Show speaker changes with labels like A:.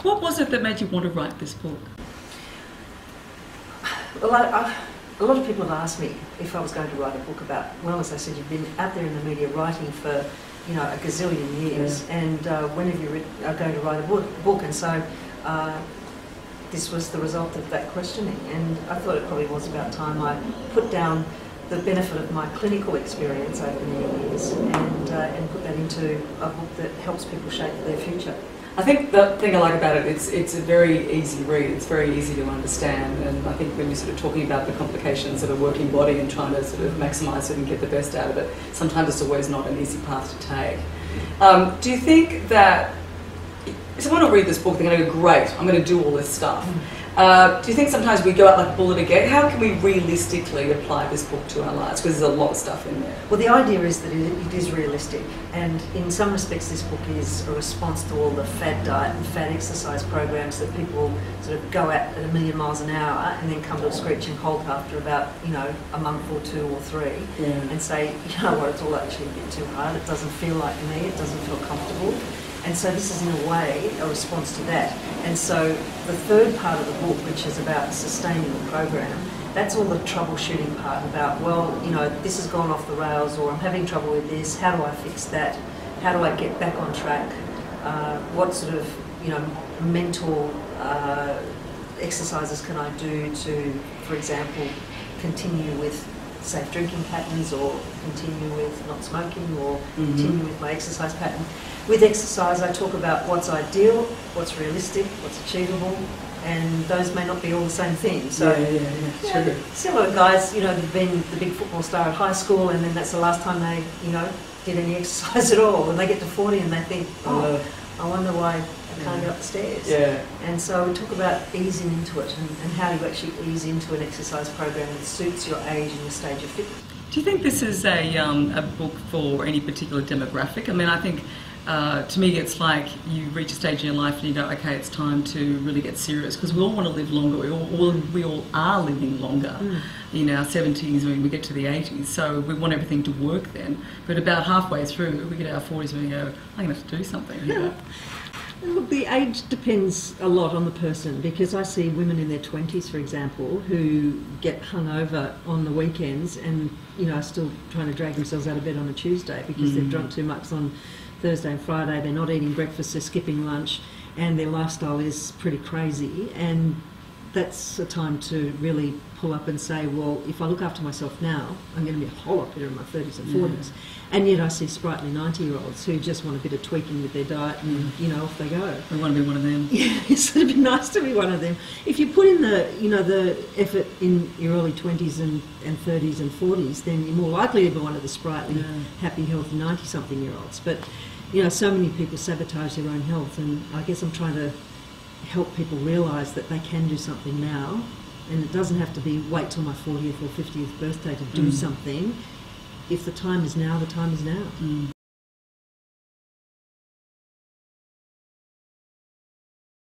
A: What was it that made you want to write this book?
B: Well, a lot of people have asked me if I was going to write a book about wellness. They said, you've been out there in the media writing for, you know, a gazillion years, and when have you are going to write a book? And so this was the result of that questioning, and I thought it probably was about time I put down the benefit of my clinical experience over many years and put that into a book that helps people shape their future.
C: I think the thing I like about it, it's a very easy read, it's very easy to understand, and I think when you're sort of talking about the complications of a working body and trying to sort of maximise it and get the best out of it, sometimes it's always not an easy path to take. Do you think that if someone will read this book, they're going to go, great, I'm going to do all this stuff. Do you think sometimes we go out like a bullet again? How can we realistically apply this book to our lives? Because there's a lot of stuff in there.
B: Well, the idea is that it is realistic, and in some respects this book is a response to all the fad diet and fad exercise programs that people sort of go at a million miles an hour and then come to a screeching halt after about, you know, a month or two or three, and say, you know what, it's all actually a bit too hard, it doesn't feel like me, it doesn't feel comfortable. And so this is, in a way, a response to that. And so the third part of the book, which is about sustaining the program, that's all the troubleshooting part about, well, you know, this has gone off the rails, or I'm having trouble with this, how do I fix that? How do I get back on track? What sort of, you know, mental exercises can I do to, for example, continue with safe drinking patterns, or continue with not smoking, or continue with my exercise pattern. With exercise, I talk about what's ideal, what's realistic, what's achievable, and those may not be all the same thing. So,
C: Sure.
B: See a lot of guys, you know, they've been the big football star at high school, and then that's the last time they, you know, did any exercise at all. And they get to 40 and they think, oh, I wonder why I can't get up the stairs. And so we talk about easing into it, and how do you actually ease into an exercise program that suits your age and your stage of fitness.
A: Do you think this is a book for any particular demographic? I mean, I think to me it's like you reach a stage in your life and you go, okay, it's time to really get serious, because we all want to live longer. We all are living longer in our 70s when we get to the 80s, so we want everything to work then. But about halfway through, we get our 40s and we go, I'm going to have to do something here.
B: Look, the age depends a lot on the person, because I see women in their 20s, for example, who get hung over on the weekends and, you know, are still trying to drag themselves out of bed on a Tuesday because they've drunk too much on Thursday and Friday, they're not eating breakfast, they're skipping lunch, and their lifestyle is pretty crazy. And that's a time to really pull up and say, well, if I look after myself now, I'm going to be a whole lot better in my 30s and 40s. And yet I see sprightly 90-year-olds who just want a bit of tweaking with their diet, and, you know, off they go.
A: We want to be one of them.
B: Yeah, so it'd be nice to be one of them. If you put in the, you know, the effort in your early 20s and 30s and 40s, then you're more likely to be one of the sprightly, happy, healthy 90-something-year-olds. But, you know, so many people sabotage their own health, and I guess I'm trying to help people realise that they can do something now, and it doesn't have to be wait till my 40th or 50th birthday to do something. If the time is now, the time is now.